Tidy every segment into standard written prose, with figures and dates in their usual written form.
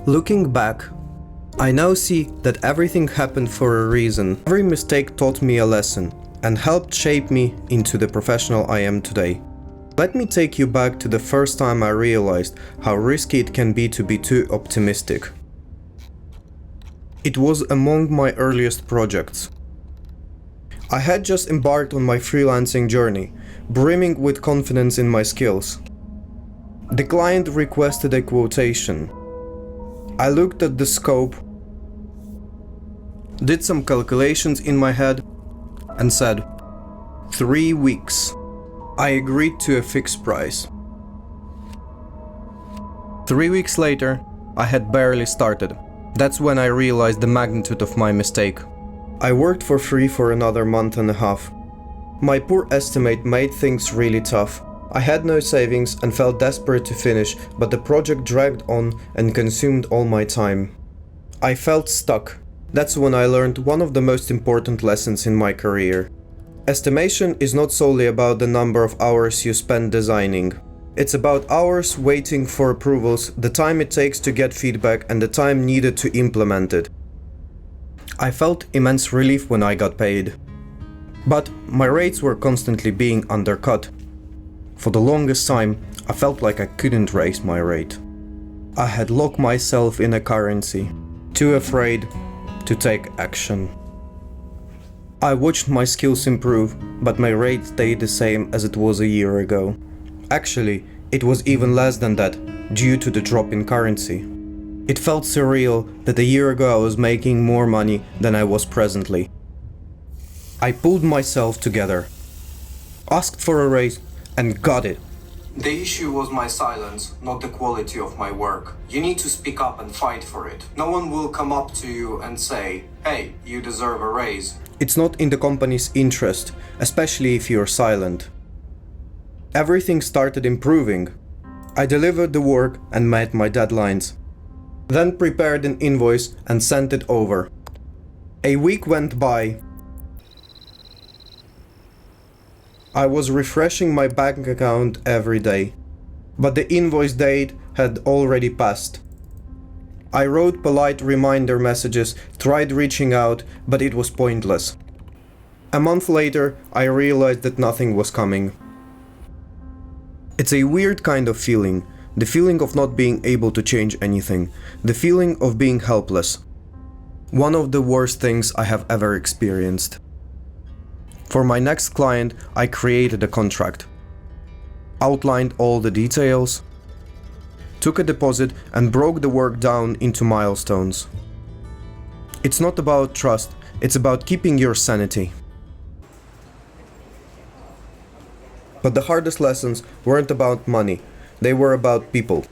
Looking back, I now see that everything happened for a reason. Every mistake taught me a lesson and helped shape me into the professional I am today. Let me take you back to the first time I realized how risky it can be to be too optimistic. It was among my earliest projects. I had just embarked on my freelancing journey, brimming with confidence in my skills. The client requested a quotation. I looked at the scope, did some calculations in my head, and said, 3 weeks. I agreed to a fixed price. 3 weeks later, I had barely started. That's when I realized the magnitude of my mistake. I worked for free for another month and a half. My poor estimate made things really tough. I had no savings and felt desperate to finish, but the project dragged on and consumed all my time. I felt stuck. That's when I learned one of the most important lessons in my career. Estimation is not solely about the number of hours you spend designing. It's about hours waiting for approvals, the time it takes to get feedback, and the time needed to implement it. I felt immense relief when I got paid. But my rates were constantly being undercut. For the longest time, I felt like I couldn't raise my rate. I had locked myself in a currency, too afraid to take action. I watched my skills improve, but my rate stayed the same as it was a year ago. Actually, it was even less than that, due to the drop in currency. It felt surreal that a year ago I was making more money than I was presently. I pulled myself together, asked for a raise, and got it. The issue was my silence, not the quality of my work. You need to speak up and fight for it. No one will come up to you and say, "Hey, you deserve a raise." It's not in the company's interest, especially if you're silent. Everything started improving. I delivered the work and met my deadlines. Then prepared an invoice and sent it over. A week went by. I was refreshing my bank account every day, but the invoice date had already passed. I wrote polite reminder messages, tried reaching out, but it was pointless. A month later, I realized that nothing was coming. It's a weird kind of feeling, the feeling of not being able to change anything, the feeling of being helpless. One of the worst things I have ever experienced. For my next client, I created a contract, outlined all the details, took a deposit and broke the work down into milestones. It's not about trust, it's about keeping your sanity. But the hardest lessons weren't about money, they were about people.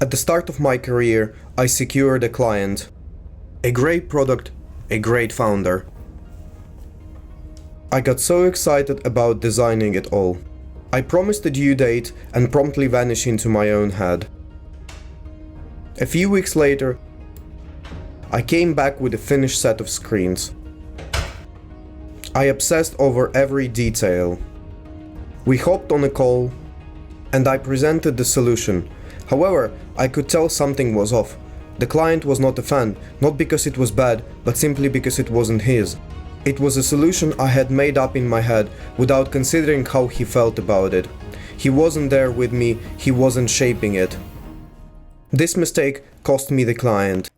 At the start of my career, I secured a client, a great product, a great founder. I got so excited about designing it all. I promised a due date and promptly vanished into my own head. A few weeks later, I came back with a finished set of screens. I obsessed over every detail. We hopped on a call, and I presented the solution. However, I could tell something was off. The client was not a fan, not because it was bad, but simply because it wasn't his. It was a solution I had made up in my head without considering how he felt about it. He wasn't there with me, he wasn't shaping it. This mistake cost me the client.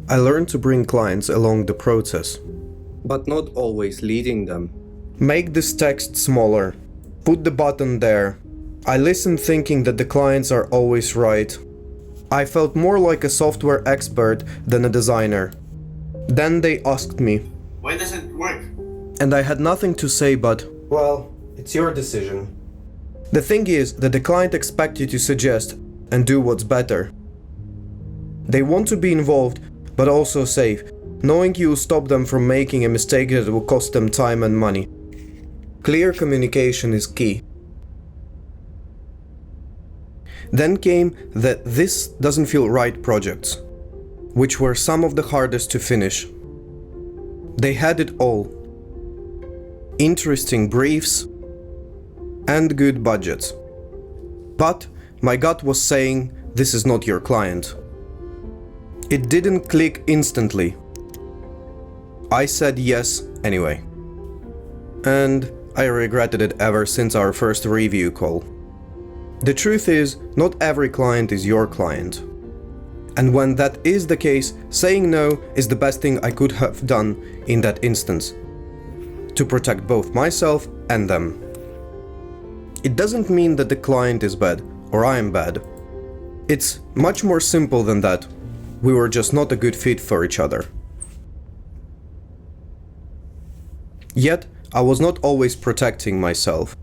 I learned to bring clients along the process, but not always leading them. Make this text smaller. Put the button there. I listened thinking that the clients are always right. I felt more like a software expert than a designer. Then they asked me, "Why does it work?" And I had nothing to say but, "Well, it's your decision." The thing is that the client expects you to suggest and do what's better. They want to be involved, but also safe, knowing you'll stop them from making a mistake that will cost them time and money. Clear communication is key. Then came the "this doesn't feel right" projects, which were some of the hardest to finish. They had it all. Interesting briefs and good budgets. But my gut was saying, this is not your client. It didn't click instantly. I said yes anyway. And I regretted it ever since our first review call. The truth is, not every client is your client. And when that is the case, saying no is the best thing I could have done in that instance, to protect both myself and them. It doesn't mean that the client is bad or I am bad. It's much more simple than that. We were just not a good fit for each other. Yet, I was not always protecting myself.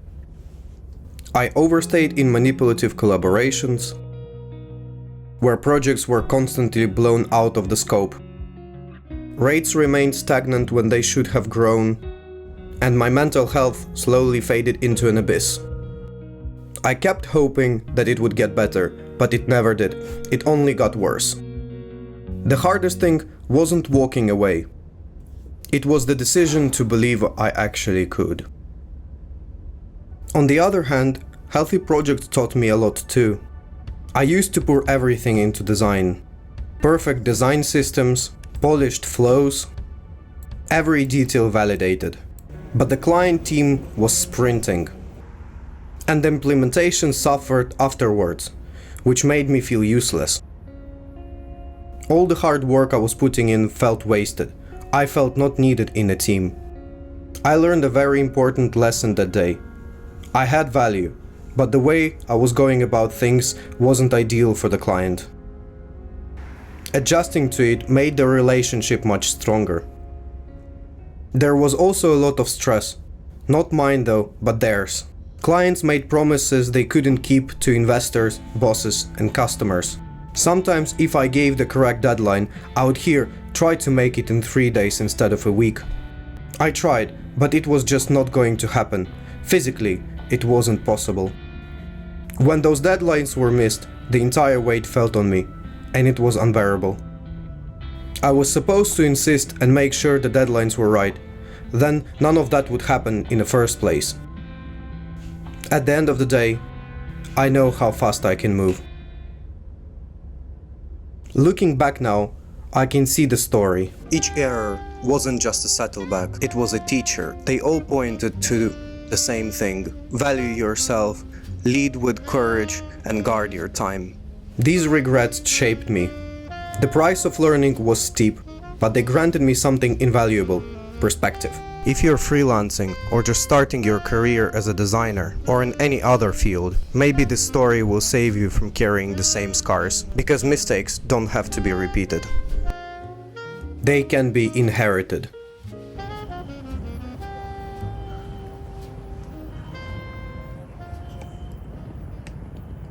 I overstayed in manipulative collaborations, where projects were constantly blown out of the scope. Rates remained stagnant when they should have grown, and my mental health slowly faded into an abyss. I kept hoping that it would get better, but it never did. It only got worse. The hardest thing wasn't walking away. It was the decision to believe I actually could. On the other hand, healthy projects taught me a lot too. I used to pour everything into design. Perfect design systems, polished flows, every detail validated. But the client team was sprinting. And the implementation suffered afterwards, which made me feel useless. All the hard work I was putting in felt wasted. I felt not needed in a team. I learned a very important lesson that day. I had value, but the way I was going about things wasn't ideal for the client. Adjusting to it made the relationship much stronger. There was also a lot of stress. Not mine though, but theirs. Clients made promises they couldn't keep to investors, bosses, and customers. Sometimes, if I gave the correct deadline, I would hear, try to make it in 3 days instead of a week. I tried, but it was just not going to happen. Physically, it wasn't possible. When those deadlines were missed, the entire weight fell on me, and it was unbearable. I was supposed to insist and make sure the deadlines were right. Then none of that would happen in the first place. At the end of the day, I know how fast I can move. Looking back now, I can see the story. Each error wasn't just a setback, it was a teacher. They all pointed to the same thing. Value yourself, lead with courage, and guard your time. These regrets shaped me. The price of learning was steep, but they granted me something invaluable: perspective. If you're freelancing or just starting your career as a designer or in any other field, maybe this story will save you from carrying the same scars, because mistakes don't have to be repeated. They can be inherited.